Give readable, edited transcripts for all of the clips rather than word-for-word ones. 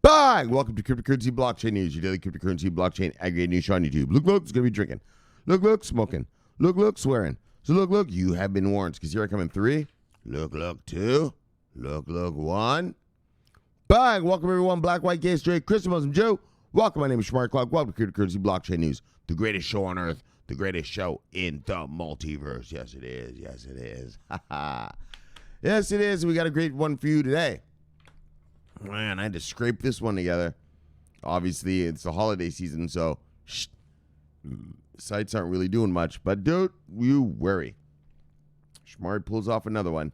Bang! Welcome to Cryptocurrency Blockchain News, your daily cryptocurrency blockchain aggregate news show on YouTube. Look, it's going to be drinking. Look, smoking. Look, swearing. So look, you have been warned, because here I come in 3. Look, 2. Look, 1. Bang! Welcome, everyone. Black, white, gay, straight, Christian, Muslim, Jew. Welcome. My name is Shomari Clarke. Welcome to Cryptocurrency Blockchain News, the greatest show on earth, the greatest show in the multiverse. Yes, it is. Yes, it is. Yes, it is. We got a great one for you today. Man, I had to scrape this one together. Obviously, it's the holiday season, so sites aren't really doing much. But don't you worry. Shomari pulls off another one.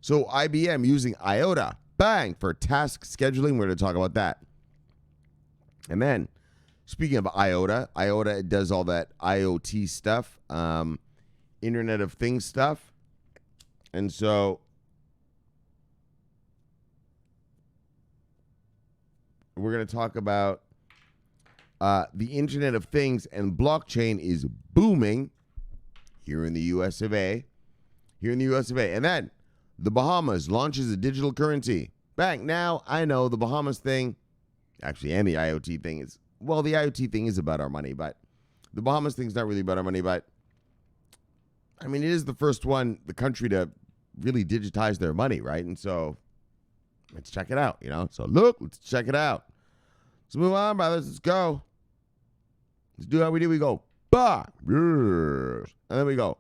So IBM using IOTA, bang, for task scheduling. We're going to talk about that. And then, speaking of IOTA, IOTA does all that IoT stuff, Internet of Things stuff. And so we're going to talk about the Internet of Things, and blockchain is booming here in the US of A. And then the Bahamas launches a digital currency. Bang. Now, I know the Bahamas thing, actually, and the IoT thing is, well, the IoT thing is about our money, but the Bahamas thing is not really about our money. But, I mean, it is the first one, the country to really digitize their money, right? And so let's check it out, So let's check it out. Let's move on, brothers. Let's go. Let's do how we do. We go, bah, yes. And then we go,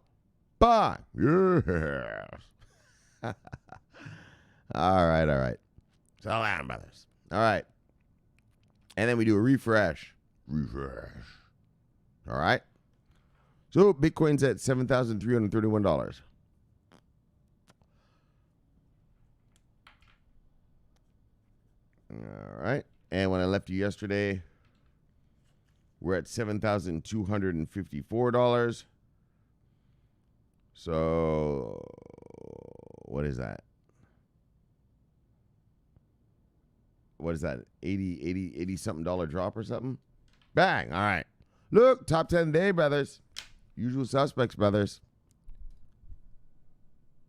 bah, yes. All right. So on, brothers. All right. And then we do a refresh. All right. So Bitcoin's at $7,331. All right. And when I left you yesterday, we're at $7,254. So what is that? What is that? 80 something dollar drop or something? Bang. All right. Look, top 10 day, brothers. Usual suspects, brothers.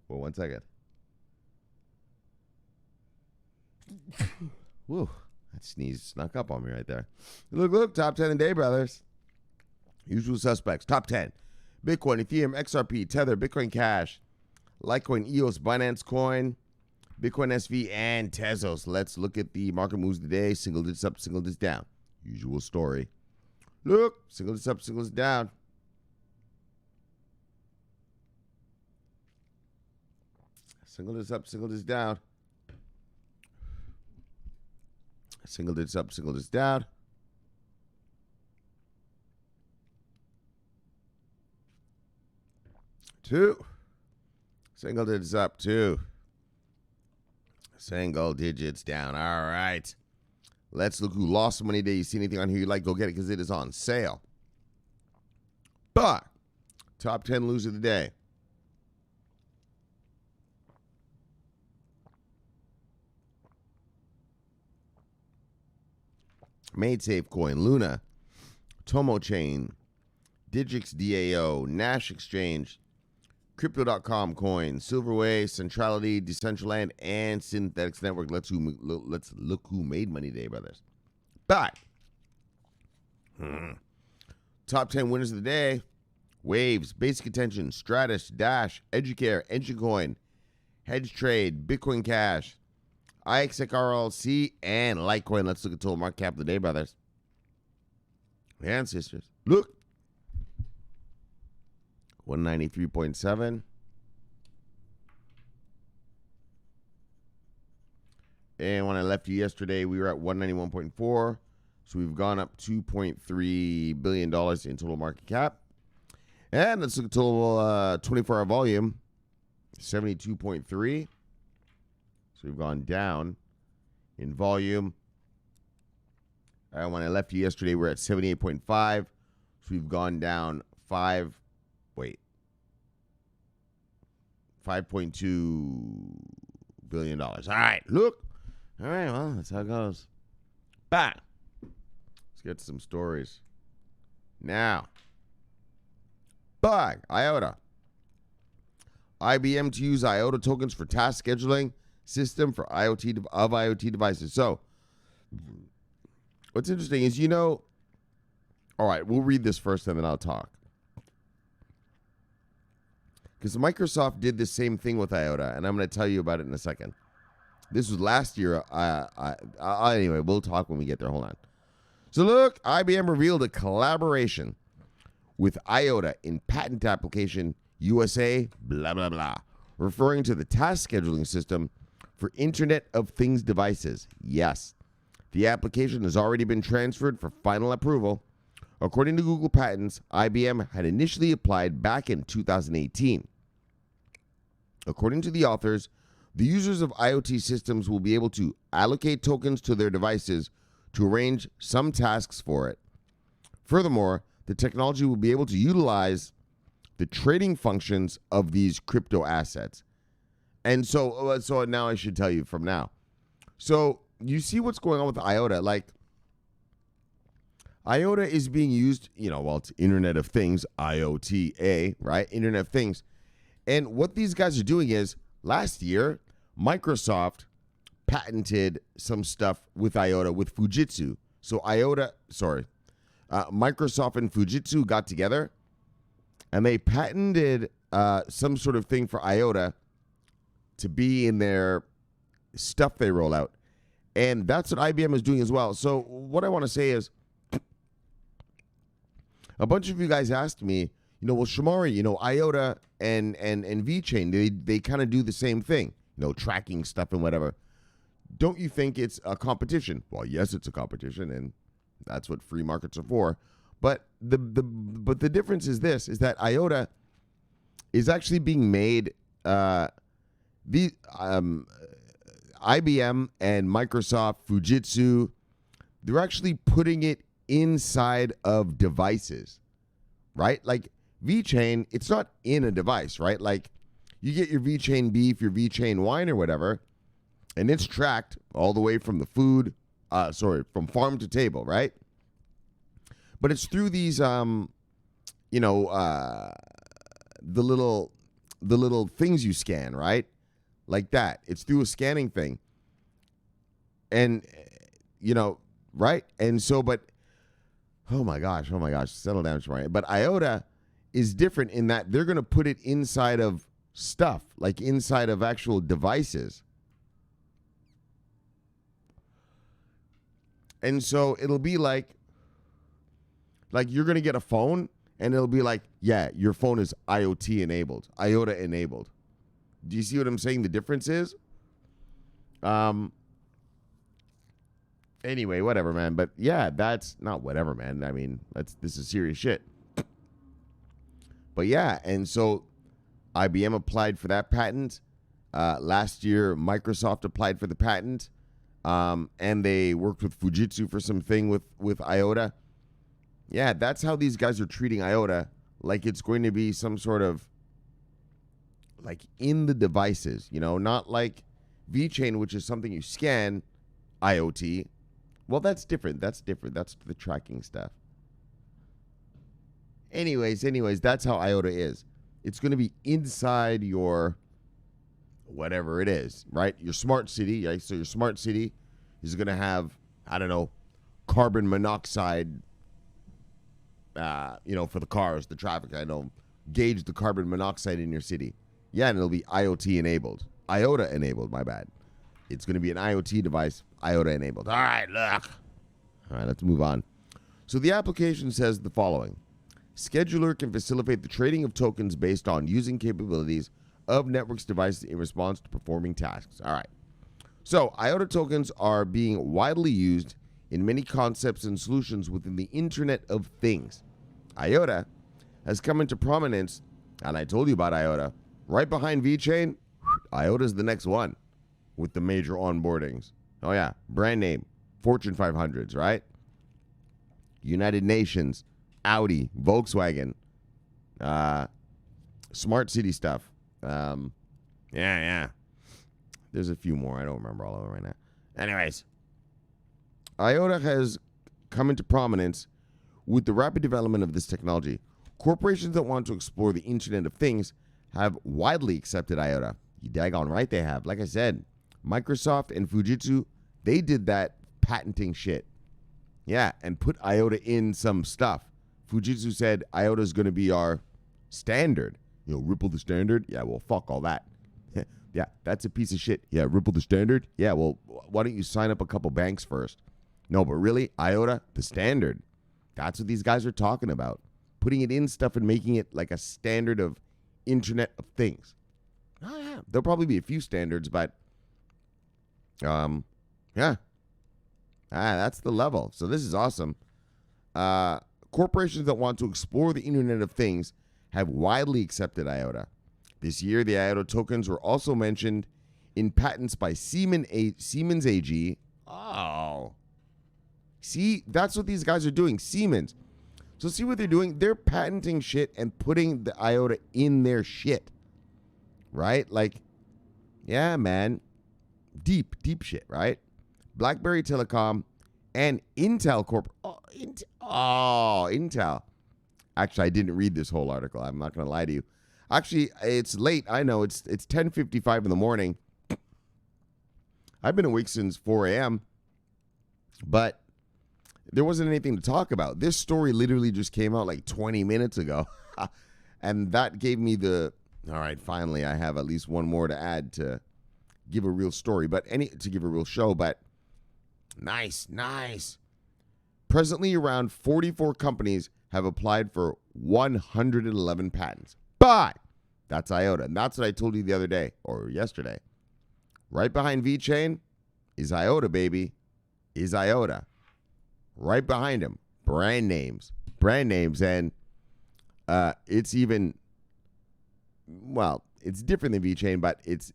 Well, 1 second. Whoa. That sneeze snuck up on me right there. Look, top 10 a day, brothers. Usual suspects, top 10. Bitcoin, Ethereum, XRP, Tether, Bitcoin Cash, Litecoin, EOS, Binance Coin, Bitcoin SV, and Tezos. Let's look at the market moves today. Single digits up, single digits down. Usual story. Look, single digits up, single digits down. Single digits up, single digits down. Single digits up, single digits down. Two. Single digits up, 2. Single digits down. All right. Let's look who lost some money today. You see anything on here you like, go get it because it is on sale. But top 10 loser of the day. MaidSafe Coin, Luna, Tomo Chain, Digix DAO, Nash Exchange, Crypto.com Coin, Silverway, Centrality, Decentraland, and Synthetics Network. Let's look who made money today, brothers. But top 10 winners of the day: Waves, Basic Attention, Stratus, Dash, Educare, Engine Coin, Hedge Trade, Bitcoin Cash, IXRLC, and Litecoin. Let's look at total market cap of the day, brothers and sisters. Look. 193.7. And when I left you yesterday, we were at 191.4. So we've gone up $2.3 billion in total market cap. And let's look at total 24-hour volume, 72.3. So we've gone down in volume. And when I left you yesterday, we're at 78.5. So we've gone down $5.2 billion. All right, look. All right, well, that's how it goes. Bang. Let's get to some stories. Now, bang, IOTA. IBM to use IOTA tokens for task scheduling system for IoT devices. So What's interesting is, all right, we'll read this first and then I'll talk. Because Microsoft did the same thing with IOTA, and I'm going to tell you about it in a second. This was last year. Anyway, we'll talk when we get there. Hold on. So look, IBM revealed a collaboration with IOTA in patent application USA, blah, blah, blah, referring to the task scheduling system for Internet of Things devices. Yes, the application has already been transferred for final approval. According to Google Patents, IBM had initially applied back in 2018. According to the authors, the users of IoT systems will be able to allocate tokens to their devices to arrange some tasks for it. Furthermore, the technology will be able to utilize the trading functions of these crypto assets. And so now I should tell you from now. So you see what's going on with IOTA. Like, IOTA is being used, it's Internet of Things, IOTA, right? Internet of Things. And what these guys are doing is, last year, Microsoft patented some stuff with IOTA with Fujitsu. So Microsoft and Fujitsu got together and they patented some sort of thing for IOTA to be in their stuff they roll out. And that's what IBM is doing as well. So what I want to say is, a bunch of you guys asked me, well, Shomari, IOTA and VeChain, they kind of do the same thing, tracking stuff and whatever. Don't you think it's a competition? Well, yes, it's a competition, and that's what free markets are for. But the difference is this: is that IOTA is actually being made. IBM and Microsoft, Fujitsu, they're actually putting it inside of devices, right? Like VeChain, it's not in a device, right? Like you get your VeChain beef, your VeChain wine or whatever, and it's tracked all the way from the food, from farm to table, right? But it's through these, the little things you scan, right? Like that. It's through a scanning thing. And, right? And so, but, oh my gosh, settle down, Shomari. But IOTA is different in that they're going to put it inside of stuff, like inside of actual devices. And so it'll be like you're going to get a phone and it'll be like, yeah, your phone is IoT enabled, IOTA enabled. Do you see what I'm saying? The difference is? Anyway, whatever, man. But yeah, that's not whatever, man. I mean, this is serious shit. But yeah, and so IBM applied for that patent. Last year, Microsoft applied for the patent. And they worked with Fujitsu for something with IOTA. Yeah, that's how these guys are treating IOTA, like it's going to be some sort of, like, in the devices, not like VeChain, which is something you scan, IoT. Well, that's different. That's the tracking stuff. Anyways, that's how IOTA is. It's going to be inside your whatever it is, right? Your smart city, right? So your smart city is going to have, I don't know, carbon monoxide, for the cars, the traffic, gauge the carbon monoxide in your city. Yeah, and it'll be IoT enabled. IOTA enabled, my bad. It's going to be an IoT device, IOTA enabled. All right, look. All right, let's move on. So the application says the following. Scheduler can facilitate the trading of tokens based on using capabilities of networks devices in response to performing tasks. All right. So IOTA tokens are being widely used in many concepts and solutions within the Internet of Things. IOTA has come into prominence, and I told you about IOTA. Right behind VeChain, IOTA is the next one with the major onboardings. Oh yeah, brand name, Fortune 500s, right? United Nations, Audi, Volkswagen, smart city stuff. Yeah. There's a few more. I don't remember all of them right now. Anyways, IOTA has come into prominence with the rapid development of this technology. Corporations that want to explore the Internet of Things have widely accepted IOTA. You daggone right they have. Like I said, Microsoft and Fujitsu, they did that patenting shit. Yeah, and put IOTA in some stuff. Fujitsu said IOTA is going to be our standard. Ripple the standard? Yeah, well, fuck all that. Yeah, that's a piece of shit. Yeah, Ripple the standard? Yeah, well, why don't you sign up a couple banks first? No, but really, IOTA, the standard. That's what these guys are talking about. Putting it in stuff and making it like a standard of Internet of Things. Oh, yeah. There'll probably be a few standards, but yeah. That's the level. So this is awesome. Corporations that want to explore the Internet of Things have widely accepted IOTA. This year, the IOTA tokens were also mentioned in patents by Siemens AG. Oh. See, that's what these guys are doing, Siemens. So see what they're doing? They're patenting shit and putting the IOTA in their shit. Right? Like, yeah, man. Deep shit, right? BlackBerry Telecom and Intel Corp. Oh, Intel. Actually, I didn't read this whole article. I'm not going to lie to you. Actually, it's late. I know. It's 10:55 in the morning. I've been awake since 4 a.m., but there wasn't anything to talk about. This story literally just came out like 20 minutes ago, and that gave me all right, finally, I have at least one more to add to give a real story, to give a real show, but nice. Presently, around 44 companies have applied for 111 patents. But that's IOTA. And that's what I told you the other day or yesterday. Right behind VeChain is IOTA, baby. Is IOTA. Right behind him. Brand names. And it's even, well, it's different than VeChain, but it's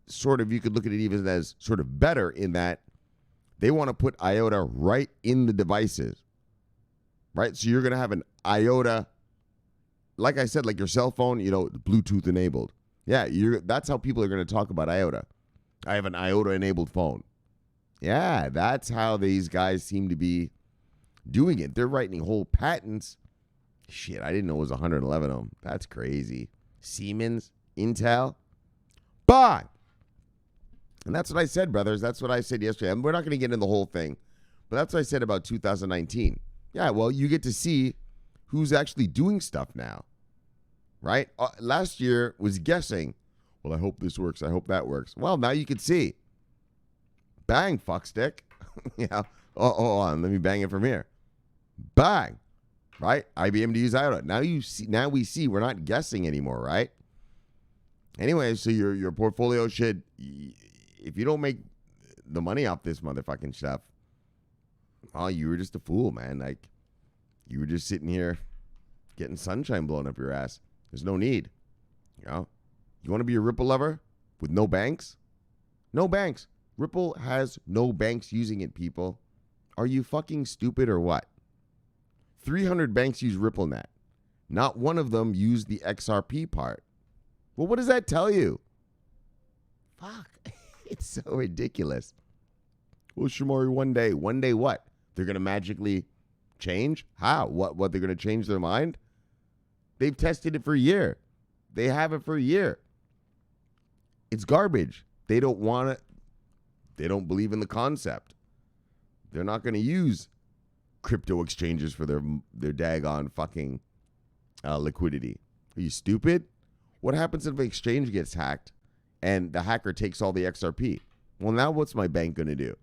sort of, you could look at it even as sort of better in that they want to put IOTA right in the devices. Right? So you're going to have an IOTA, like I said, like your cell phone, Bluetooth enabled. Yeah, that's how people are going to talk about IOTA. I have an IOTA enabled phone. Yeah, that's how these guys seem to be doing it. They're writing whole patents. Shit, I didn't know it was 111 of them. That's crazy. Siemens, Intel. But, and that's what I said, brothers. That's what I said yesterday. And we're not going to get into the whole thing, but that's what I said about 2019. Yeah, well, you get to see who's actually doing stuff now, right? Last year was guessing. Well, I hope this works. I hope that works. Well, now you can see. Bang, fuckstick. Yeah. Oh, hold on. Let me bang it from here. Bang. Right? IBM to use IOTA. Now we see we're not guessing anymore, right? Anyway, so your portfolio should, if you don't make the money off this motherfucking stuff, oh, you were just a fool, man. Like, you were just sitting here getting sunshine blown up your ass. There's no need. You want to be a Ripple lover with no banks? No banks. Ripple has no banks using it, people. Are you fucking stupid or what? 300 banks use RippleNet. Not one of them used the XRP part. Well, what does that tell you? Fuck. It's so ridiculous. Well, Shomari, one day what? They're going to magically change? How? What? They're going to change their mind? They've tested it for a year. They have it for a year. It's garbage. They don't want it. They don't believe in the concept. They're not going to use crypto exchanges for their daggone fucking liquidity. Are you stupid? What happens if an exchange gets hacked and the hacker takes all the XRP? Well, now what's my bank going to do?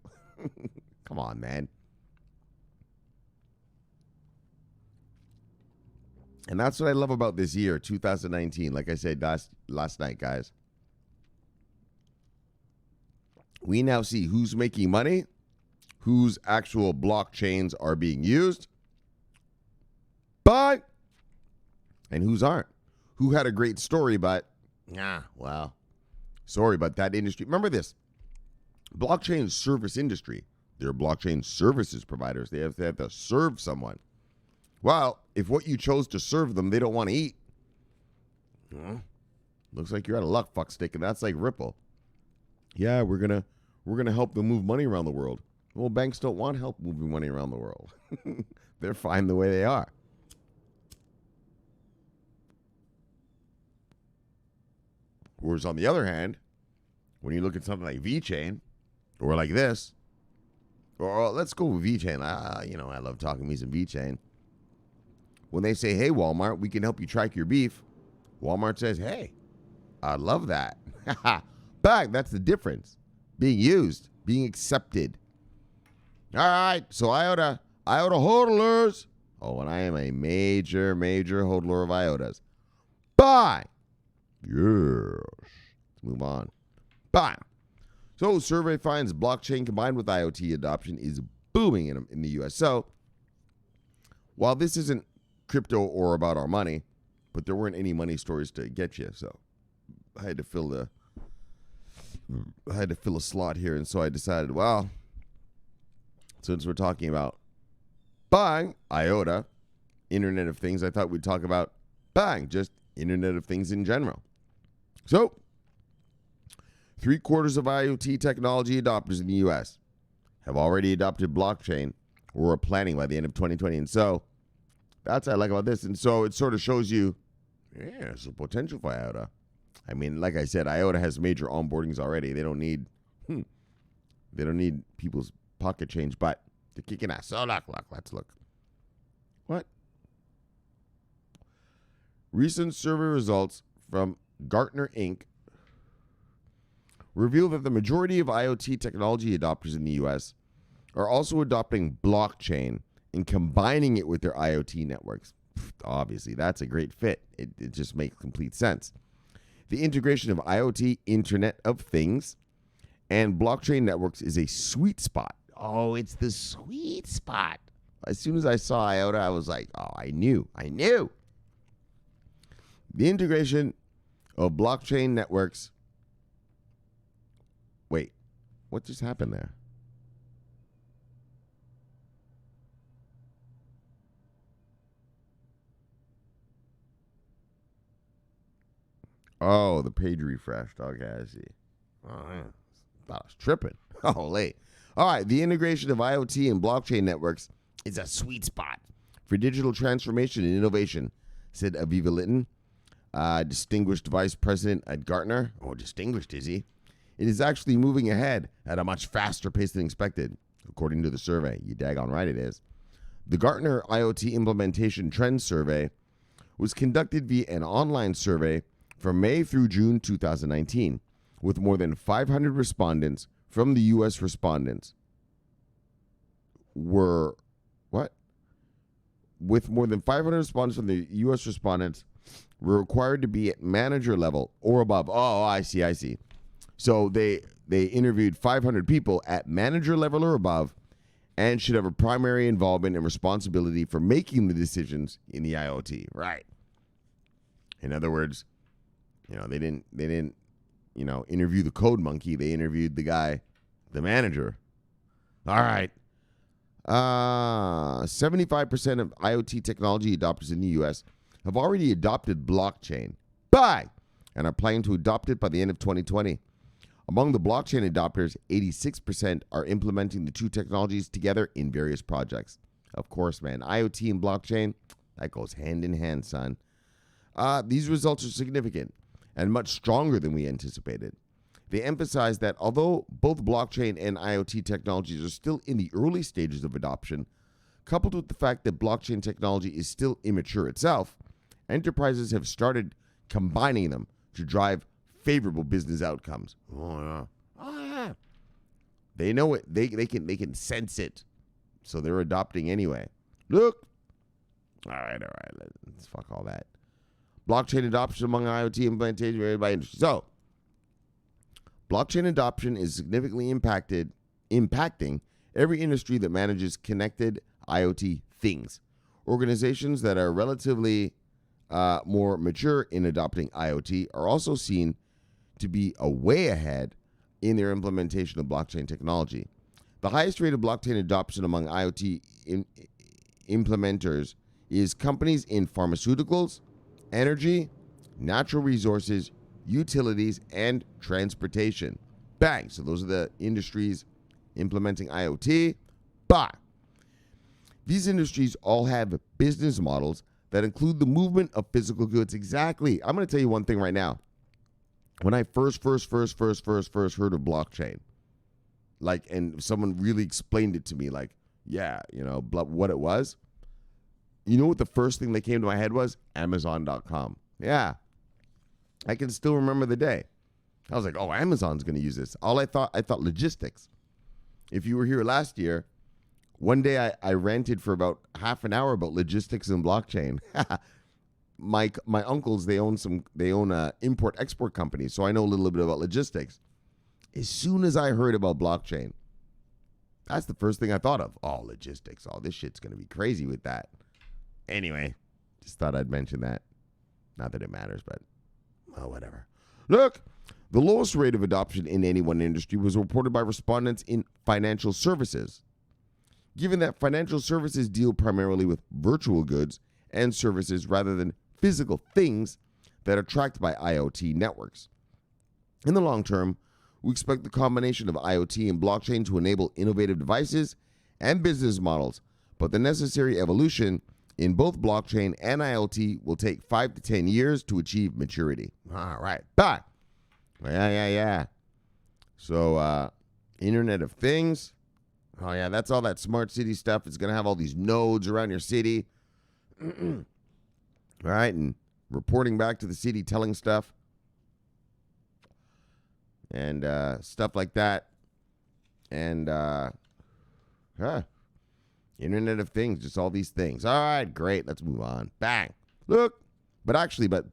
Come on, man. And that's what I love about this year, 2019. Like I said last night, guys. We now see who's making money, whose actual blockchains are being used, and whose aren't. Who had a great story, but, sorry, but that industry. Remember this, blockchain service industry. They're blockchain services providers. They have to serve someone. Well, if what you chose to serve them, they don't want to eat. Looks like you're out of luck, fuckstick, and that's like Ripple. Yeah, we're gonna help them move money around the world. Well, banks don't want help moving money around the world. They're fine the way they are. Whereas on the other hand, when you look at something like VeChain or like this, Or let's go with VeChain. I love talking me some VeChain. When they say, hey, Walmart, we can help you track your beef, Walmart says, hey, I love that. But that's the difference. Being used, being accepted. All right, so IOTA hodlers. Oh, and I am a major, major hodler of IOTAs. Bye. Yes. Let's move on. Bye. So, survey finds blockchain combined with IoT adoption is booming in the U.S. So, while this isn't crypto or about our money, but there weren't any money stories to get you, so I had to fill a slot here, and so I decided, well, since we're talking about buying IOTA, Internet of Things, I thought we'd talk about buying just Internet of Things in general. So, 3/4 of IoT technology adopters in the U.S. have already adopted blockchain or are planning by the end of 2020. And so, that's what I like about this. And so, it sort of shows you, there's a potential for IOTA. I mean, like I said, IOTA has major onboardings already. They don't need people's pocket change, but they're kicking ass. So, let's look. What? Recent survey results from Gartner Inc. reveal that the majority of IoT technology adopters in the U.S. are also adopting blockchain and combining it with their IoT networks. Obviously, that's a great fit. It just makes complete sense. The integration of IoT, Internet of Things, and blockchain networks is a sweet spot. Oh, it's the sweet spot. As soon as I saw IOTA, I was like, oh, I knew. The integration of blockchain networks. Wait, what just happened there? Oh, the page refreshed. Okay, I see. Oh, yeah. Thought I was tripping. Oh, late. All right, the integration of IoT and blockchain networks is a sweet spot for digital transformation and innovation, said Aviva Litton, distinguished vice president at Gartner. Oh, distinguished, is he? It is actually moving ahead at a much faster pace than expected, according to the survey. You daggone right it is. The Gartner IoT Implementation Trends Survey was conducted via an online survey from May through June 2019, with more than 500 respondents from the U.S. respondents were, what? With more than 500 respondents from the U.S. respondents were required to be at manager level or above. Oh, I see. So they interviewed 500 people at manager level or above and should have a primary involvement and responsibility for making the decisions in the IoT. Right. In other words, they didn't interview the code monkey. They interviewed the guy, the manager. All right. 75% of IoT technology adopters in the U.S. have already adopted blockchain and are planning to adopt it by the end of 2020. Among the blockchain adopters, 86% are implementing the two technologies together in various projects. Of course, man, IoT and blockchain, that goes hand in hand, son. These results are significant and much stronger than we anticipated. They emphasize that although both blockchain and IoT technologies are still in the early stages of adoption, coupled with the fact that blockchain technology is still immature itself, enterprises have started combining them to drive favorable business outcomes. Oh yeah. They know it. They can sense it, so they're adopting anyway. Look. All right. Let's fuck all that. Blockchain adoption among IoT implementation varied by industry. So, blockchain adoption is significantly impacting every industry that manages connected IoT things. Organizations that are relatively more mature in adopting IoT are also seen to be way ahead in their implementation of blockchain technology. The highest rate of blockchain adoption among IoT implementers is companies in pharmaceuticals, energy, natural resources, utilities, and transportation. Bang! So those are the industries implementing IoT. But these industries all have business models that include the movement of physical goods. Exactly. I'm going to tell you one thing right now. When I first heard of blockchain, and someone really explained it to me, like, yeah, what it was. You know what the first thing that came to my head was? Amazon.com. Yeah. I can still remember the day. I was like, oh, Amazon's going to use this. I thought logistics. If you were here last year, one day I ranted for about half an hour about logistics and blockchain. My uncles, they own import-export companies, so I know a little bit about logistics. As soon as I heard about blockchain, that's the first thing I thought of. Oh, logistics. Oh, this shit's going to be crazy with that. Anyway, just thought I'd mention that. Not that it matters, but, well, whatever. Look, the lowest rate of adoption in any one industry was reported by respondents in financial services. Given that financial services deal primarily with virtual goods and services rather than physical things that are tracked by IoT networks. In the long term, we expect the combination of IoT and blockchain to enable innovative devices and business models, but the necessary evolution in both blockchain and IoT will take 5 to 10 years to achieve maturity. All right, back. Yeah. So, Internet of Things. Oh, yeah, that's all that smart city stuff. It's going to have all these nodes around your city. All right, and reporting back to the city, telling stuff. And stuff like that. And, Internet of Things, just all these things. All right, great, let's move on. Bang. Look, but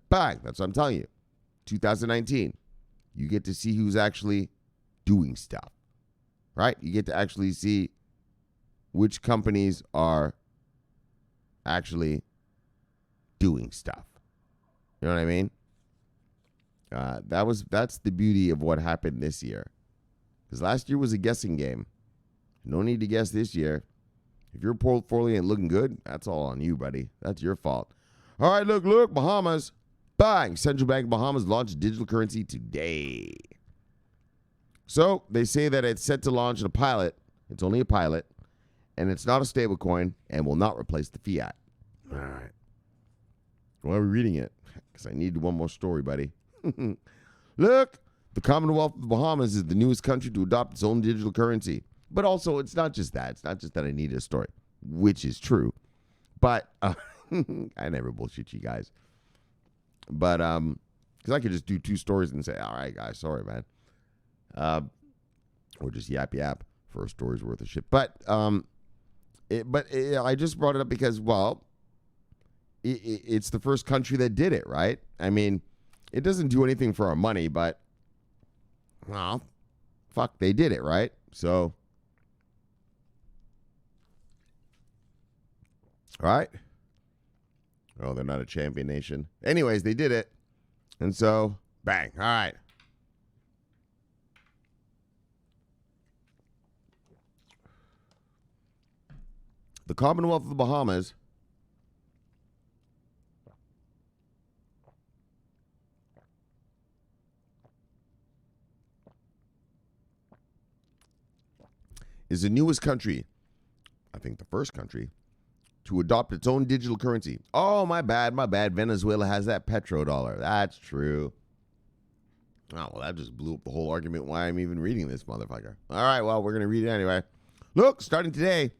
bang, that's what I'm telling you. 2019, you get to see who's actually doing stuff. Right? You get to actually see which companies are actually doing stuff. You know what I mean? That's the beauty of what happened this year. Because last year was a guessing game. No need to guess this year. If your portfolio ain't looking good, that's all on you, buddy. That's your fault. All right, look, Bahamas. Bang! Central Bank of Bahamas launched digital currency today. So they say that it's set to launch a pilot. It's only a pilot, and it's not a stable coin and will not replace the fiat. All right. Why are we reading it? Because I need one more story, buddy. Look, the Commonwealth of the Bahamas is the newest country to adopt its own digital currency. But also, it's not just that. It's not just that I needed a story, which is true. But I never bullshit you guys. But because I could just do 2 stories and say, all right, guys, sorry, man. Or just yap for a story's worth of shit. But I just brought it up because, well, it's the first country that did it, right? I mean, it doesn't do anything for our money, but, well, fuck, they did it, right? So, all right. Oh, they're not a champion nation. Anyways, they did it. And so, bang. All right. The Commonwealth of the Bahamas is the newest country, I think the first country, to adopt its own digital currency. Oh, my bad. Venezuela has that petrodollar. That's true. Oh, well, that just blew up the whole argument why I'm even reading this motherfucker. All right, well, we're going to read it anyway. Look, starting today,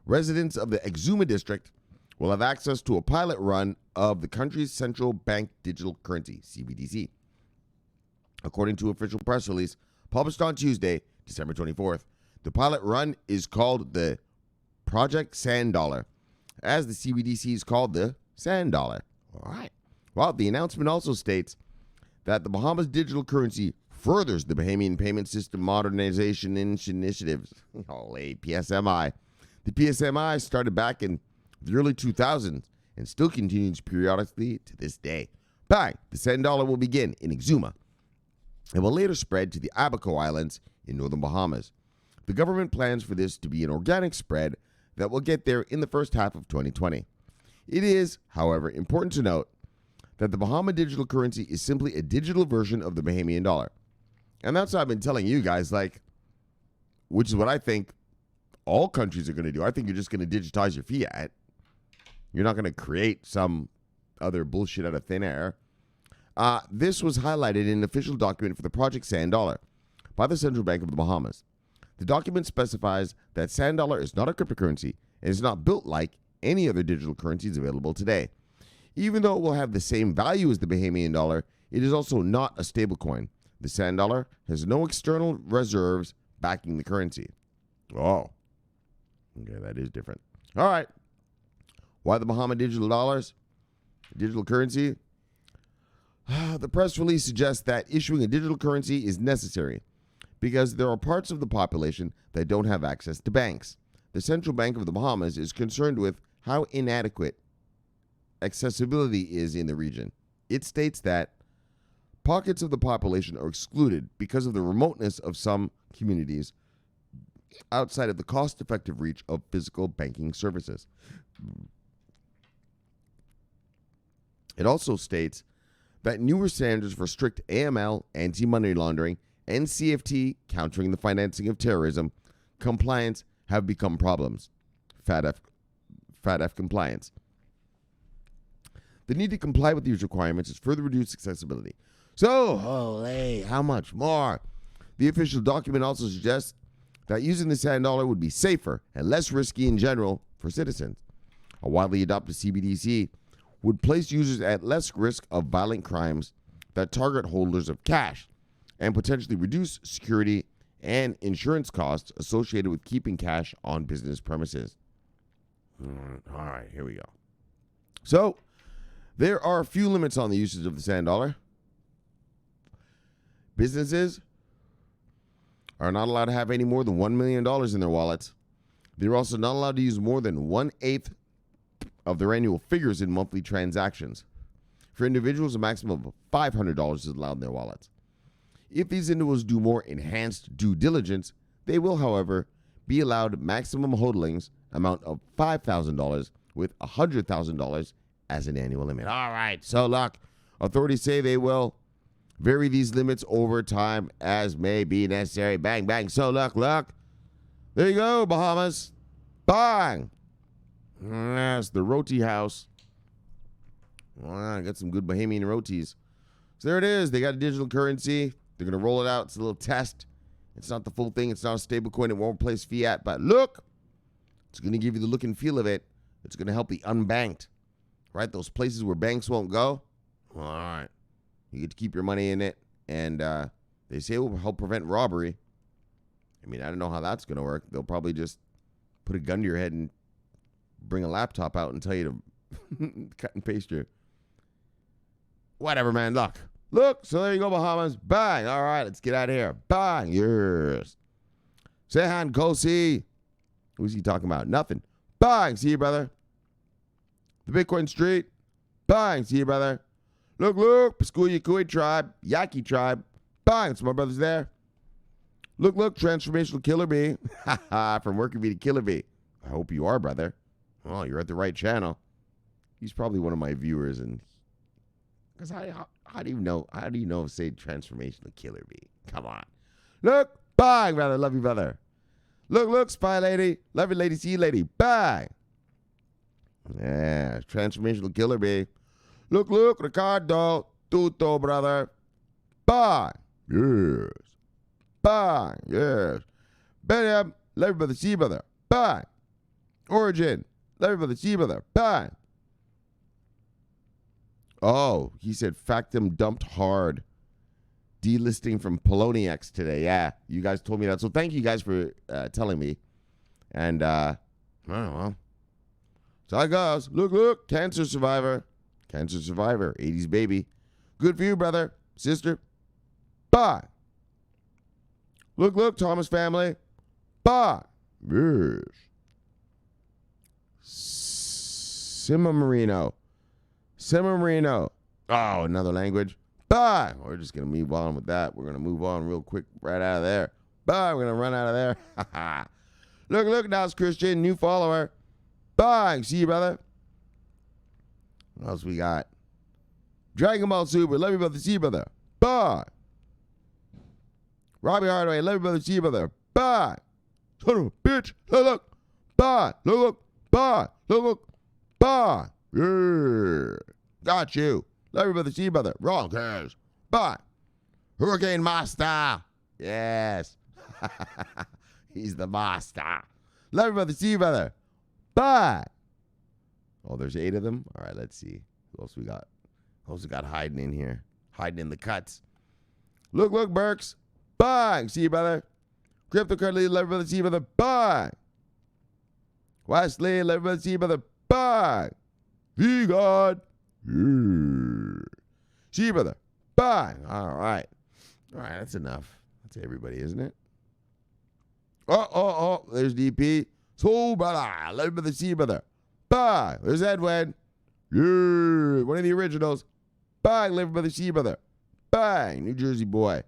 residents of the Exuma district will have access to a pilot run of the country's central bank digital currency, CBDC. According to official press release published on Tuesday, December 24th, the pilot run is called the Project Sand Dollar, as the CBDC is called the Sand Dollar. All right. Well, the announcement also states that the Bahamas digital currency furthers the Bahamian payment system modernization initiatives, PSMI. The PSMI started back in the early 2000s and still continues periodically to this day. Bang! The Sand Dollar will begin in Exuma and will later spread to the Abaco Islands in northern Bahamas. The government plans for this to be an organic spread that will get there in the first half of 2020. It is, however, important to note that the Bahama digital currency is simply a digital version of the Bahamian dollar. And that's what I've been telling you guys, which is what I think all countries are going to do. I think you're just going to digitize your fiat. You're not going to create some other bullshit out of thin air. This was highlighted in an official document for the Project Sand Dollar by the Central Bank of the Bahamas. The document specifies that Sand Dollar is not a cryptocurrency and is not built like any other digital currencies available today. Even though it will have the same value as the Bahamian dollar, it is also not a stablecoin. The Sand Dollar has no external reserves backing the currency. Oh, okay, that is different. All right. Why the Bahama digital dollars? Digital currency? The press release suggests that issuing a digital currency is necessary because there are parts of the population that don't have access to banks. The Central Bank of the Bahamas is concerned with how inadequate accessibility is in the region. It states that pockets of the population are excluded because of the remoteness of some communities outside of the cost-effective reach of physical banking services. It also states that newer standards for strict AML, anti-money laundering, and CFT, countering the financing of terrorism, compliance have become problems. FATF compliance. The need to comply with these requirements has further reduced accessibility. So, holy, how much more? The official document also suggests that using the Sand Dollar would be safer and less risky in general for citizens. A widely adopted CBDC would place users at less risk of violent crimes that target holders of cash and potentially reduce security and insurance costs associated with keeping cash on business premises. All right, here we go. So, there are a few limits on the usage of the Sand Dollar. Businesses are not allowed to have any more than $1 million in their wallets. They're also not allowed to use more than 1/8 of their annual figures in monthly transactions. For individuals, a maximum of $500 is allowed in their wallets. If these individuals do more enhanced due diligence, they will, however, be allowed maximum hodlings amount of $5,000 with $100,000 as an annual limit. All right, so look, authorities say they will vary these limits over time as may be necessary. Bang, bang. So look. There you go, Bahamas. Bang. That's the roti house. I got some good Bahamian rotis. So there it is. They got a digital currency. They're going to roll it out. It's a little test. It's not the full thing. It's not a stable coin. It won't replace fiat. But look, it's going to give you the look and feel of it. It's going to help the unbanked, right? Those places where banks won't go. All right. You get to keep your money in it. And they say it will help prevent robbery. I mean, I don't know how that's going to work. They'll probably just put a gun to your head and bring a laptop out and tell you to cut and paste your... Whatever, man. Look. So there you go, Bahamas. Bang. All right, let's get out of here. Bang. Yes. Sehan Kosi. Who's he talking about? Nothing. Bang. See you, brother. The Bitcoin Street. Bang. See you, brother. Look. Pascuya Kui tribe. Yaqui tribe. Bang. So my brother's there. Look. Transformational Killer Bee. From Worker Bee to Killer Bee. I hope you are, brother. Well, you're at the right channel. He's probably one of my viewers, and because how do you know? How do you know? Say transformational Killer Bee. Come on. Look, bye, brother. Love you, brother. Look, spy lady. Love you, lady. See you, lady. Bye. Yeah, transformational Killer Bee. Look, Ricardo. Tuto, brother. Bye. Yes. Bye. Yes. Bam. Love you, brother. See you, brother. Bye. Origin. Love you, brother. See you, brother. Bye. Oh, he said Factum dumped hard. Delisting from Poloniex today. Yeah, you guys told me that. So thank you guys for telling me. And, oh, well. So it goes. Look. Cancer survivor. 80s baby. Good for you, brother. Sister. Bye. Look, Thomas family. Bye. Yes. Sima Marino. Oh, another language. Bye. We're just going to move on with that. We're going to move on real quick right out of there. Bye. We're going to run out of there. Look, now it's Christian, new follower. Bye. See you, brother. What else we got? Dragon Ball Super. Love you, brother. See you, brother. Bye. Robbie Hardaway. Love you, brother. See you, brother. Bye. Son of a bitch. Look. Bye. Look. Bye. Look. Bye. Yeah. Got you. Love you, brother. See you, brother. Wrong cares. Bye. Hurricane Master. Yes. He's the master. Love you, brother. See you, brother. Bye. Oh, there's 8 of them? All right, let's see. Who else we got? Who else we got hiding in here? Hiding in the cuts. Look, Burks. Bye. See you, brother. Cryptocurrency, love you, brother. See you, brother. Bye. Wesley, love you, brother. See you, brother. Bye. V-God. Yeah. See you, brother. Bye. All right. All right, that's enough. That's everybody, isn't it? Oh. There's DP. So, brother. Love you, brother. See you, brother. Bye. There's Edwin. Yeah. One of the originals. Bye. Love you, brother. See you, brother. Bye. New Jersey boy.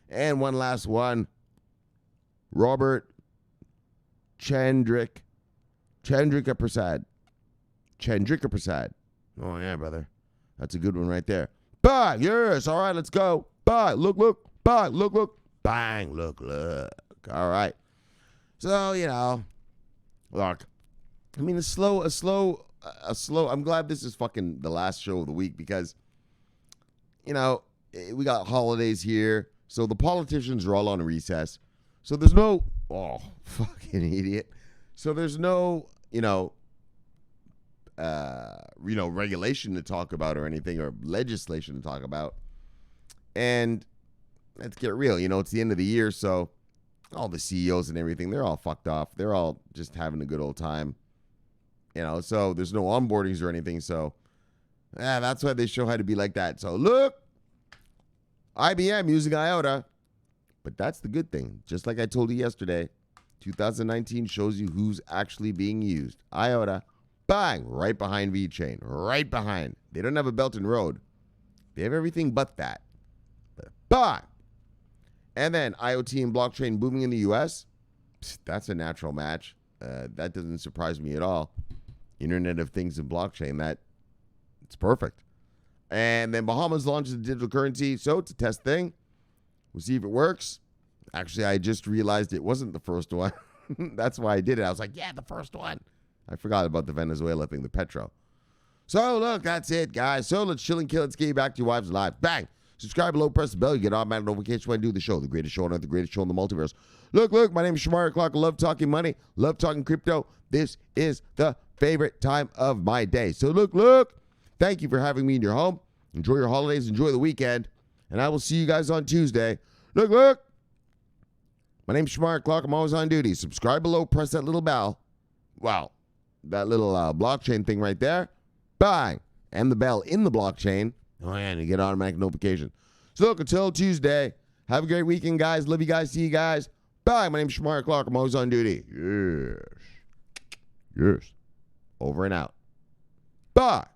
And one last one. Robert Chandrika Prasad. Oh, yeah, brother. That's a good one right there. Bye. Yes. All right, let's go. Bye. Look. Bye. Look. Bang. Look. All right. So, look. I mean, a slow. I'm glad this is fucking the last show of the week because, we got holidays here. So the politicians are all on recess. So there's no, fucking idiot. So there's no, regulation to talk about or anything or legislation to talk about. And let's get real, it's the end of the year. So all the CEOs and everything, they're all fucked off. They're all just having a good old time, so there's no onboardings or anything. So that's why they show how to be like that. So look, IBM using IOTA. But that's the good thing. Just like I told you yesterday, 2019 shows you who's actually being used. IOTA, bang, right behind VeChain, right behind. They don't have a Belt and Road. They have everything but that. But bang. And then IoT and blockchain booming in the U.S. That's a natural match. That doesn't surprise me at all. Internet of Things and blockchain, it's perfect. And then Bahamas Launches Digital Currency. So it's a test thing. We'll see if it works. Actually, I just realized it wasn't the first one. That's why I did it. I was like, yeah, the first one. I forgot about the Venezuela thing, the Petro. So, look, that's it, guys. So, let's chill and kill. Let's get you back to your wives' lives. Bang. Subscribe below, press the bell. You get automatic notifications when I do the show. The greatest show on earth, the greatest show in the multiverse. Look, my name is Shomari Clarke. I love talking money. Love talking crypto. This is the favorite time of my day. So, look. Thank you for having me in your home. Enjoy your holidays. Enjoy the weekend. And I will see you guys on Tuesday. Look. My name's Shomari Clarke. I'm always on duty. Subscribe below. Press that little bell. Wow. That little blockchain thing right there. Bang. And the bell in the blockchain. Oh, yeah. And you get automatic notification. So, look, until Tuesday. Have a great weekend, guys. Love you guys. See you guys. Bye. My name's Shomari Clarke. I'm always on duty. Yes. Over and out. Bye.